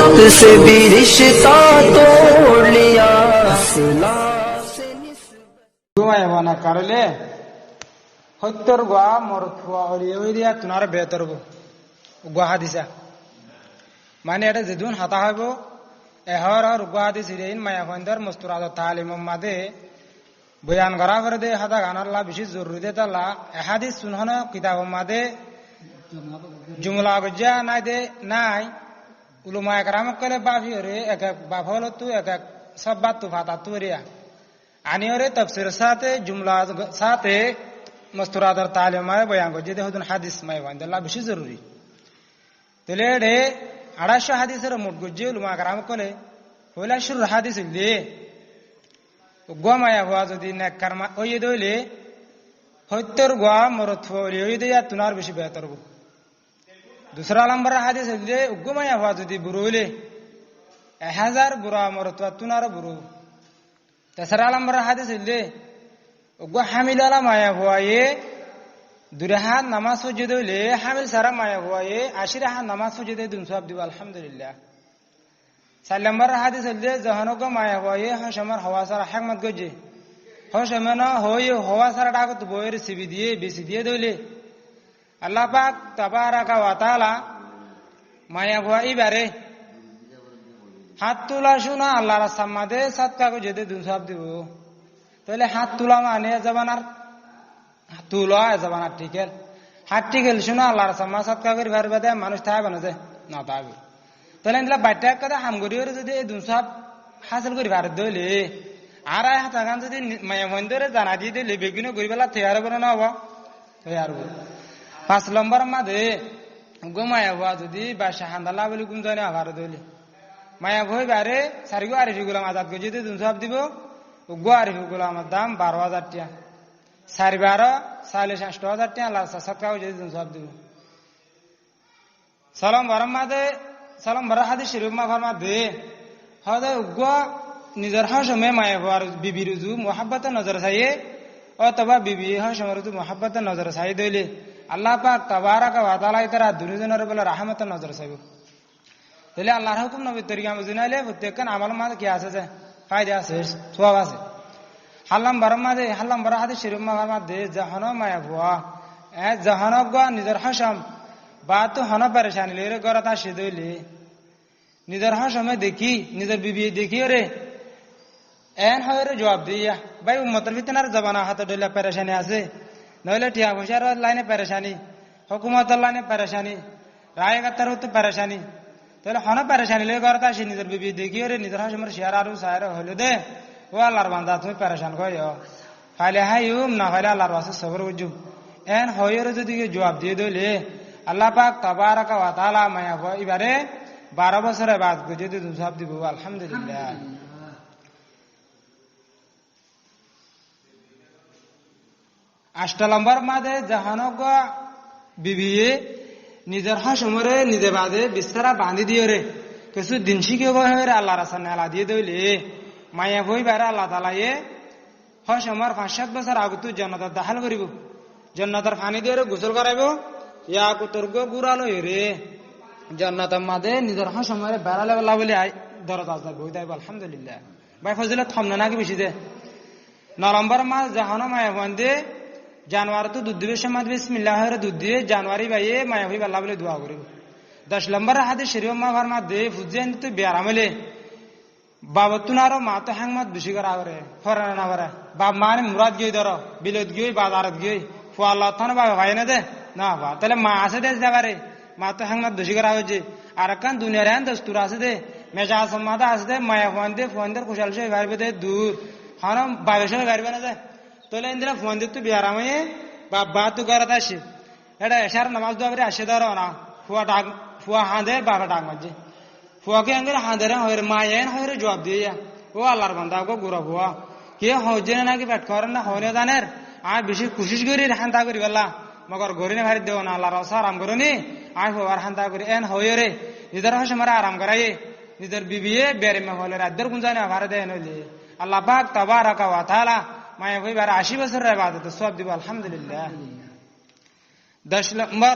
वक्त से भी रिश्ता तोड़ लिया सिला से বানা কারলে সত্যৰ গোৱা মৰথুৱা অলিয়া তোমাৰ বেহতৰ গোৱা হাদিছা মানে এটা যেদুন হাতা হইব এহর আর গোৱা হাদিছ রেইন মায়া ফন্দর মুস্তারাদ তালিম মাদে বয়ান করা করে দে হাতা গানাল্লাহ বেশি জরুরি দে তালা এহাদিস সুনহনা কিতাব মাদে জুমলা গজা নাই দে নাই উলমা একরাম কলে বাফি রে এক এক বাফল তু এক এক সব্বাত তু ফাতা তু রিয়া আনিওরে তাফসীর সাথে জুমলা সাথে মুস্তারাদ তালিম মাদে বয়ান গজে দে হুদুন হাদিস মাই ফন্দল্লাহ বেশি জরুরি তেলে রে 250 হাদিসের মোট গজে উলমা একরাম কলে হইলা শুরু হাদিস দে গোমায়া হওয়া যদি নেককার ওই দইলে সত্যর গোয়া মরত ওই দিয়া তুনার বেশি বেহতর হব দুসরা নম্বর হাদিস হইলে গোমায়া হওয়া যদি বুড়ো হইলে 1000 বুড়া মরত তুনার বুড়ো তেসরা নম্বর হাদিস হইলে গো হামিল আলা মায়া হওয়া দুরাহাত নামাজ হজে দইলে হামিল সারা মায়া হওয়া 80 রাহাত নামাজ হজে দে দুন সব দিব আলহামদুলিল্লাহ 4 নম্বর হাদিস হইলে জহানক মায়া হওয়া হশমার হওয়া সারা হিকমত গজে হশমানা হই হওয়া সারা ডাকত বইয়ের সিবি দিয়ে বেশি দিয়ে দইলে আল্লাহ পাক তাবারাকা ওয়া তাআলা মায়া হওয়া ইবারে হাত তোলা শোনা আল্লাহর সামাদে সাদকা গজে দে দুন সব দিব তাহলে হাত তোলা মানে জবানার তোলা জবানার টিকেল হাত টিকেল শোনা আল্লাহর সামা সাদকা করি ভারবে দে মানুষ থাই বানছে না তাবে তাহলে ইনলা বাইটা কথা হামগরিয়র যদি এই দুনসাব হাসিল করি ভারত দইলে আর আয় হাতা গান যদি মায়া মন্দরে জানা দিয়ে দিলে বেগিনো গরিবেলা তৈয়ার করে না হবো তৈয়ার হবে 5 নম্বর মাঝে গোমায়া হওয়া যদি বাসা হান্দালা বলে গুম জানে ভারত দইলে মায়া ভই বারে সারিগো আরিফি গুলাম আজাদ গো যদি দুনসাব দিব গো আরিফি গুলামের দাম 12,000 টাকা সারি 12 6,50,000 টাকা আল্লাহ সাদকা যদি দুনসাব দিব সালাম বারাম মাঝে সালাম বড় হাদিস শরীফ মা ফরমা দে হদে উগা নিজর হাসমে মায়া হওয়ার বিবির জু মোহাব্বত নজর চাইয়ে অথবা বিবি হাসমের জু মোহাব্বত নজর চাই দইলে আল্লাহ পাক তাবারাকা ওয়া তাআলা ইতারা দুনিজনের বলে রহমত নজর চাইব তাহলে আল্লাহর হুকুম নবী তরিকা বুঝনাইলে প্রত্যেকন আমল মা কি আছে যে ফায়দা আছে সওয়াব আছে হাল্লাম বড় হাদিস শরীফ মা ফরমা দে জাহান মায়া হওয়া জাহান গা নিজর হাসম বাত হন পরেশানি লেরে গরতা সিদইলে নিজের সময় দেখি নিজের বিবি দেখি রে এন হয় জবাব দিয়া ভাই উম্মতের ভিতনার জবানা হাতে ডইলা পরেশানি আছে নইলে টিয়া পয়সার লাইনে পরেশানি হুকুমতের লাইনে পরেশানি রায়গাতার তো পরেশানি তাহলে হন পরেশানি লেগে গরতা সে নিজের বিবি দেখি রে নিজের সময় শেয়ার আর সায়র হইলে দে ও আল্লাহর বান্দা তুমি পরেশান কইও ফাইলে হাইউম না ফাইলে আল্লাহর ওয়াসে সবর বুঝু এন হয় যদি জবাব দিয়ে দইলে আল্লাহ পাক তাবারাকা ওয়া তাআলা মায়া হওয়া এবারে 12 বছরের বাদ যদি দুনসাব দিব আলহামদুলিল্লাহ 8 নম্বর মাদে জাহানক বিবিয়ে নিজের হাসমরে নিজে বাদে বিস্তারা বাঁধি দিয়ে রে কিছু দিন শিখে গয়ে আল্লাহর রাসূল আলা দিয়ে দইলে মায়া হই বারে আল্লাহ তাআলা হাসমর 5-7 বছর আগতু জান্নাত দাখিল করিব জান্নাতের পানি দিয়ে গোসল করাইব ইয়া কুতর্গ গুরালো রে জান্নাত মাদে নিজের হাসমরে বেড়ালে বলা বলে দরজা আছে বই দাইব আলহামদুলিল্লাহ ভাই ফজিলত থামনা নাকি বেশি দে 9 নম্বর মাস জাহান মায়া বন্দে জানুয়ারি তো দুধ দিবে সময় বিসমিল্লাহির দুধ দিয়ে জানুয়ারি বাইয়ে মায়া হই আল্লাহ বলে দোয়া করিব 10 নম্বর হাদিস শরীফ মা ফরমা দে ফুজেন তো বিয়ারামলে বাবতুনারো মা তো হাংমত বেশি করা করে ফরানা না করে বাপ মানে মুরাদ গই ধরো বিলত গই বাজারত গই ফু আল্লাহ থানা বাবা ভাই না দে না বা তাহলে মা আছে দে যাবারে মা তো হাংমত বেশি করা হয়েছে আর কান দুনিয়ার আন দস্তুর আছে দে মেজা সমাদা আছে দে মায়া ফোনদের কুশল সে গাড়বে দে দূর হারাম বাইরে গাড়বে না যায় তাহলে ইন্দিরা ফোন দিতে বিয়ারামে বা তো করতে আসে এটা এশার নামাজ দোয়ারে আসে ধরো না ফুয়া হাঁদে বাবা ডাক মাঝে ফুয়াকে আঙ্গের হাঁদের হয় মায়ের হয় জবাব দিয়ে ও আল্লাহর বান্দা গো গুড়া ফুয়া কে হজে নাকি পেট করেন না হয় জানের আর বেশি কোশিশ করি হান্তা করি বললা মগর গরিনে ভারি দেও না আল্লাহর রাস্তা আরাম করনি আয় হওয়ার হান্তা করি এন হয় রে নিজের হাসে মারা আরাম করাই নিজের বিবিয়ে বেরে মে হলে রাজ্যের কোন জানে ভারে দেয় নইলে আল্লাহ পাক তাবারাকা ওয়া তাআলা মায়া ভাই 80 বছরের ইবাদত সব দিব আলহামদুলিল্লাহ 10 নম্বর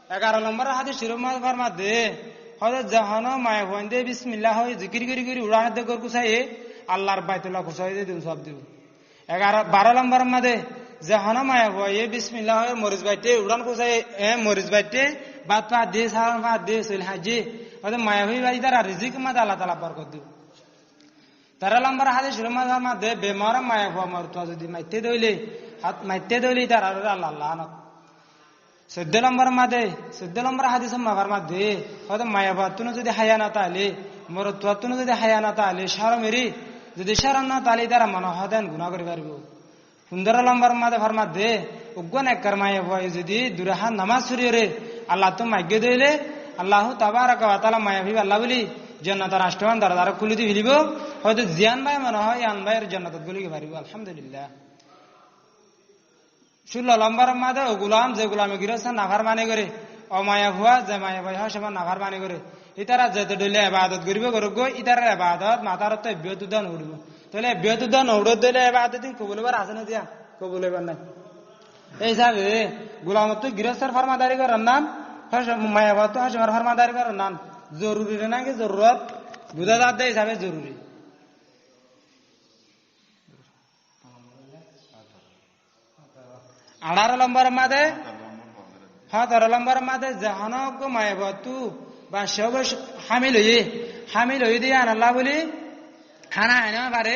11 নম্বর হাদিস শরীফ মা ফরমা দে হয়তো জাহানো মায়া ভয় দে বিসমিল্লাহ হয় জিকির করি করি উড়ান দে কর কুসাই আল্লাহর বাইতুল্লাহ কুসাই দে দিন সব দিব 12 নম্বর মাদে জাহানো মায়া ভয় বিসমিল্লাহ হয় মরিচ বাইতে উড়ান কুসাই মরিচ বাইতে বাদ পা দে সালাম পা দে সল হাজি হয়তো মায়া ভয় বাই তারা রিজিক মাদে আল্লাহ তাআলা বরকত দিব 13 নম্বর হাদিস রমাদান মাদে বেমার মায়া ভয় মরতো যদি মাইতে দইলে হাত মাইতে দইলে তারা আল্লাহ লানত 14 নম্বর হাদিস মাফার মধ্যে হয়তো মায়াবাতুন যদি হায়া না তাহলে মরতুন যদি হায়া না তাহলে সারমেরি যদি সারাম না তাহলে তারা মনে হতেন গুণা করে পারব 15 নম্বর মাদে ফার মধ্যে উগ্গন একর মায়া ভয় যদি দুরাহা নামাজ ছড়িয়ে আল্লাহ তো মাগ্য দইলে আল্লাহ তাবারাকা ওয়া তাআলা মায়া ভিব আল্লাহ বলি জান্নাতের আষ্টমান দরজা খুলে দিয়ে ফেলিব হয়তো জিয়ান ভাই মনে হয় আন ভাইয়ের জান্নাত গলিকে পারিব আলহামদুলিল্লাহ 16 নম্বর মাদে ও গোলাম যে গোলামে গিরস্ত নাফার মানে করে অমায়া ভুয়া যে মায়া ভয় হয় সেবার নাফার মানে করে ইতারা যেতে ডলে ইবাদত করিব করব ইতারা ইবাদত মাতার তো বিয়তুদান উড়ব তাহলে বিয়তুদান উড় দিলে ইবাদত কবুলবার আছে না দিয়া কবুলবার নাই এই হিসাবে গোলাম তো গিরস্তের ফরমাদারি করার নাম মায়া ভয় তো হাসিমার ফরমাদারি করার নাম জরুরি নাকি জরুরত বুঝা যাতে হিসাবে জরুরি 18 নম্বর মাদে 17 নম্বর মাদে জাহানক মায়াবতু বা সব হামিল হই দিয়ে আল্লাহ বলি খানা আনা পারে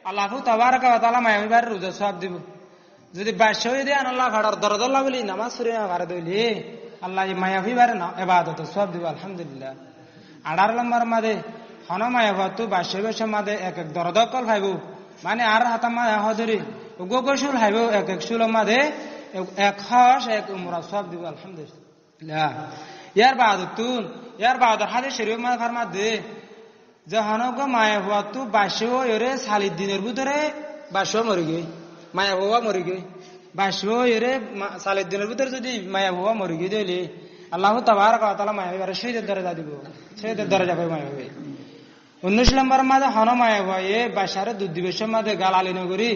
আল্লাহ তাবারাকা ওয়া তাআলা মায়াবিবার রোজা সব দিব যদি বাদশাহ হই দিয়ে আল্লাহ ফাড়ার দরদল্লাহ বলি নামাজ পড়ে না পারে দইলে আল্লাহ মায়াবিবার ইবাদত সব দিব আলহামদুলিল্লাহ 18 নম্বর মাদে হন মায়াবতু বাদশাহ মাদে এক এক দরদকল ভাইবো মানে আর হাতামা হদরি গোগশুল হাইবো এক এক সুল মাদে এক হাস এক উমরা সব দিব আলহামদুলিল্লাহ ইয়ার বাদ হাদিস শরীফ মা ফরমাত দে জাহানক মায়া হুয়া তু বাশো এরে 40 দিনের ভিতরে বাশো মরে গই মায়া হুয়া মরে গই বাশো এরে 40 দিনের ভিতরে যদি মায়া হুয়া মরে গই দিলে আল্লাহ তাবারাকা ওয়া তাআলা মায়া এর শহীদের দরজা দিব শহীদের দরজা পাবে মায়া হবে 19 নম্বর মাদে হন মায়া হুয়া এ বাশারে দুধ দিবস মাদে গালালি নগরী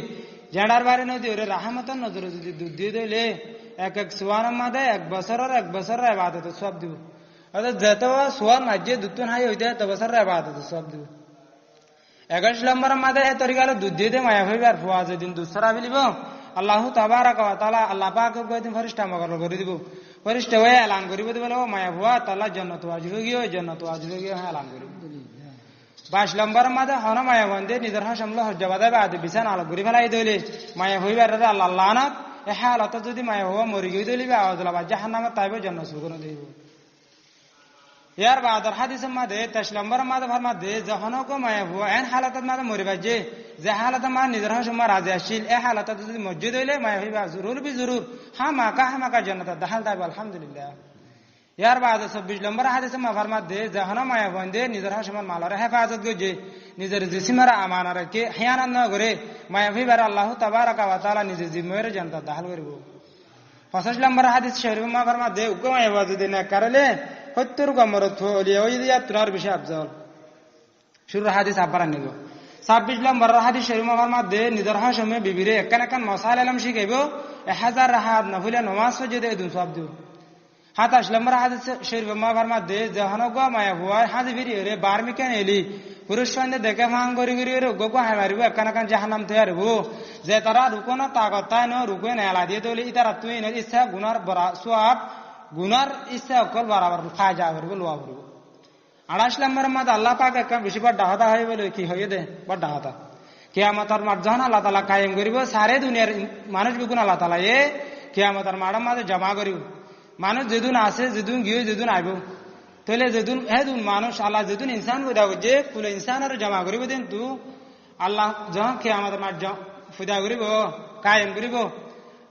জেডার বাড়ি নদী ওরে রাহমাতের নজরে যদি দুধ দিয়ে দিলে এক এক সোয়ার মাদে এক বছরের ইবাদত সব দিব অর্থাৎ যত সোয়ার মাঝে দুধ হাই হইতে এত বছরের ইবাদত সব দিব 21 নম্বর মাদে এ তরিকালে দুধ দিয়ে দে মায়া হইবে আর ফুয়া যেদিন দুধ সারা ফেলিব আল্লাহ তাবারাকা ওয়া তাআলা আল্লাহ পাক কয়দিন ফেরেশতা মগর করে দিব ফেরেশতা হয়ে এলান করিব দিবে মায়া ফুয়া তাআলা জান্নাত ওয়াজিব গিয়ে জান্নাত ওয়াজিব গিয়ে এলান করিব 22 নম্বর মাদে হন মায়া বন্দে নিজের হাসমলা হজ্জাবাদে বাদে বিছান আলো ঘুরি ফেলাই দইলে মায়া হইবার আল্লাহ লানাত এ হালত যদি মায়া হওয়া মরি গই দইলিবে আওয়াজলা বা জাহান্নামে তাইবে জান্নাত সুগুন দেব ইয়ার বাদর হাদিস মাদে 23 নম্বর মাদে ফরমাদে জাহানক মায়া হওয়া এন হালাতত মাদে মরিবা যে হালত মা নিজের হাসমা রাজি আসিল এ হালত যদি মসজিদ হইলে মায়া হইবা জরুর হামাকা জান্নাত দাখাল তাইবে আলহামদুলিল্লাহ ইয়ার বাদে 26 নম্বর হাদিসে মা ফরমাদে জাহানা মায়া বন্দে নিজের হাসমান মালারে হেফাজত গজে নিজের জিসিমারা আমানা রাখে হিয়ানাত না করে মায়া ভিবার আল্লাহ তাবারাকা ওয়া তাআলা নিজে জিম্মের জান্নাত দাখিল করিব 25 নম্বর হাদিস শরীফ মা ফরমাদে উকমা ইবাদত না করলে 70 কমর থলি ওই দিয়া তুরার বিষয় আফজল শুরু হাদিস আবার নিব 26 নম্বর হাদিস শরীফ মা ফরমাদে নিজের হাসমে বিবিরে একান মাসাইল আলম শিখাইব 1000 রাহাত নফিলা নামাজ সজদে দুন সব দিব 27 নম্বর হাদিস শরীফ মা ফরমাদে জাহানক মায়া হুয়া হাজি বিরি রে বারমিকান এলি পুরুষ সন্ধ্যে দেখে ভাঙ করি রে গগো হাই মারিব একান জাহান্নাম তৈয়ারব যে তারা রুকোনা তাকত তাই ন রুকোয় নেলা দিয়ে তলি ইতারা তুই ন ইচ্ছা গুনার বরা সওয়াব গুনার ইচ্ছা অকল বরাবর খায় যা করব লোয়া করব 28 নম্বর মাদে আল্লাহ পাক এক বেশি বড় ডাহাতা হয় বলে কি হয়ে দে বড় ডাহাতা কিয়ামতের মাঠ যখন আল্লাহ তাআলা কায়েম করিব সারে দুনিয়ার মানুষ বিগুন আল্লাহ তাআলা এ কিয়ামতের মাঠের মাঝে জমা করিব মানুষ যেদিন আসে যেদিন গিয়ে যেদিন আইব তাহলে যেদিন হেদিন মানুষ আল্লাহ যেদিন ইনসান ফুদা যে ফুলে ইনসান আর জমা করিব দিন তু আল্লাহ যখন কিয়ামতের মাঠ ফুদা করিব কায়েম করিব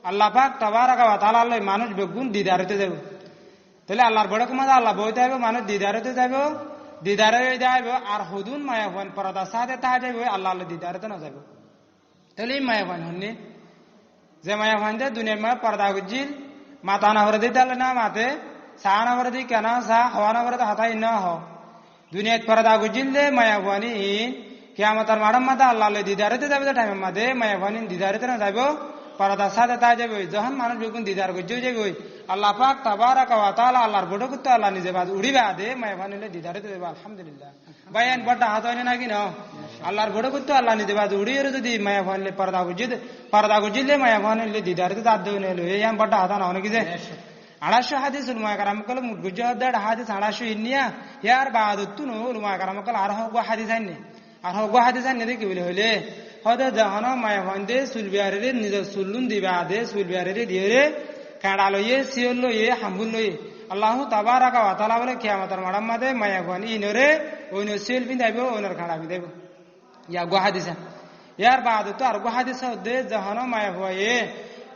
আল্লাহ পাক তাবারাকা ওয়া তাআলা আল্লাহ মানুষ বেগুন দিদার হতে যাব তাহলে আল্লাহর বড় ক্ষমতা আল্লাহ বইতে হবে মানুষ দিদার হতে যাব দিদারে যাইব আর হুদুন মায়া হন পরদা সাথে তা যাইব আল্লাহ আল্লাহ দিদার হতে না যাব তাহলে এই মায়া হন হননি যে মায়া হন দে দুনিয়ার মা পর্দা গুজিল মাতা না হরে দিতে না মাতে সা না হরে দি কেন সা হওয়া না হরে তো হাতাই না হ দুনিয়াত পর্দা গুজিল দে মায়া হনি কিয়ামতের মাঠের মাথা আল্লাহ আল্লাহ দিদার হতে যাবে টাইমের মাঝে মায়া হনি দিদার হতে না যাব পর্দা সাথে তা যাবে যখন মানুষ বেগুন দিদার গুজিও যাবে আল্লাহ পাক তাবারাকা ওয়া তাআলা আল্লাহর বড় করতে আল্লাহ নিজে বাদ উড়িবা দে মেহমানিলে দিদারে দেব আলহামদুলিল্লাহ বায়ান বড় হাত হয় নাকি না আল্লাহর বড় করতে আল্লাহ নিজে বাদ উড়িয়ে যদি মেহমানিলে পর্দা গুজিলে মেহমানিলে দিদারে তো দাদ দেনে লো এই বড় হাত না অনেক যে 250 হাদিস উলমা کرام কল মুরগুজ দাদ হাদিস 250 ইনিয়া ইয়ার বাদ তুনো উলমা کرام কল আর হগো হাদিস আইনে আর হগো হাদিস আইনে দেখি বলে হইলে হদে জাহানা মায়াফান্দে সুলবিয়ারে নিজে সুলুন দিবা দে সুলবিয়ারে দিয়ে কাঁড়া লইয়ে সিওল লইয়ে হাম্বুল লইয়ে আল্লাহ তাবারাকা ওয়া তাআলা বলে কিয়ামতের মাড়াম মাদে মায়াফানি ইনরে ওইনো সিওল পিন্দাইব ওইনর কাঁড়া পিন্দাইব ইয়া গো হাদিসা ইয়ার বাদ তো আর গো হাদিসা দে জাহানা মায়াফায়ে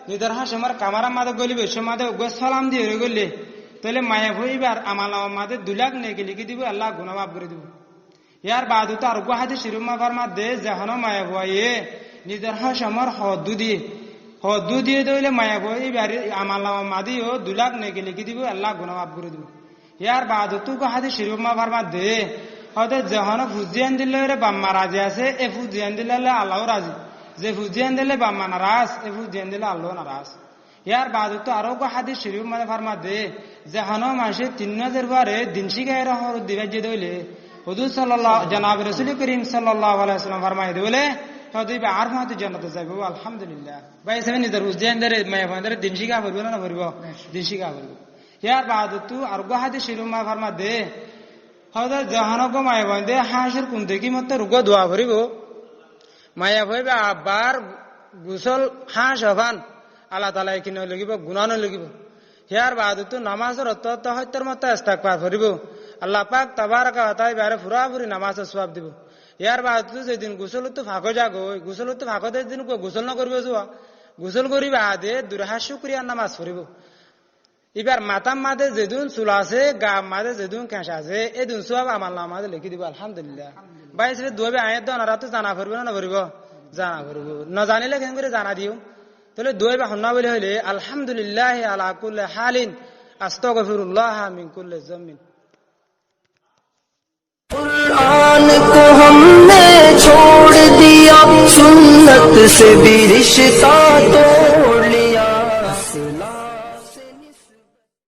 নিদর হাসমর কামারা মাদে গলিবে সে মাদে গো সালাম দিয়ে রে গলি তাহলে মায়াফাইবার আমালা মাদে 2 লাখ নেকি লিখে দিব আল্লাহ গুনাহ মাফ করে দিব ইয়ার বাদ তো আর গো হাদিস শিরুমা ফারমা দে জাহানা মায়াফায়ে নিদর হাসমর হদু দিয়ে দইলে মায়া বই বাড়ি আমাল মাদিও 2 লাখ নেকি লিখে দিব আল্লাহ গুনাহ মাফ করে দিব ইয়ার বাদ তো হাদিস শরীফ মা ফারমা দে হদে জাহান ফুজিয়ান দিলে রে বাম্মা রাজি আছে এ ফুজিয়ান দিলে আল্লাহ রাজি যে ফুজিয়ান দিলে বাম্মা নারাজ এ ফুজিয়ান দিলে আল্লাহ নারাজ ইয়ার বাদ তো আরো হাদিস শরীফ মা ফারমা দে জাহান মাসে 3000 বারে দিন শিখায় রহর দিবা যে দইলে হুজুর সাল্লাল্লাহু জনাব রাসূল করিম সাল্লাল্লাহু আলাইহি ওয়াসাল্লাম ফরমায় দিলে হদিবা আর মাতে জান্নাতে যাইবো আলহামদুলিল্লাহ ভাই সেভেন নিদার হুজেন্দারে মায়াফান্দারে দিন শিখা করবে না করব দিন শিখা করবে ইয়ার বাদ তো আর গো হাদিস শরীফ মা ফরমা দে হদা জাহানক মায়াফান্দে হাসির কোন দেখি মতে রুগ দোয়া করিব মায়া ভাইবা আবার গোসল হাস হবান আল্লাহ তাআলা কিন লাগিব গুনাহ ন লাগিব ইয়ার বাদ তো নামাজের অত হত্যর মতে ইস্তিগফার করিব আল্লাহ পাক তাবারাকা ওয়া তাআলা বারে পুরাপুরি নামাজের সওয়াব দিব ইয়ার বাদ যেদিন গোসল তো ফাঁকো যাগো গোসল তো ফাঁকো দিন গোসল না করবে গোসল করিবা আদে 2 শুকরিয়ার নামাজ পড়িব এবার মাতাম মাদে যেদিন চুল আছে গা মাদে যেদিন কেঁচা আছে এই দিন সব আমার নামাজে লিখে দিব আলহামদুলিল্লাহ বাইশ দুবে আয়াত দাও তো জানা করবে না করব জানা করব না জানিলে কেন করে জানা দিও তাহলে দুই বা হন্না বলে হইলে আলহামদুলিল্লাহ আলা কুল্লি হালিন আস্তাগফিরুল্লাহ মিন কুল্লি যামিন कुरान को हमने छोड़ दिया सुन्नत से भी रिश्ता तो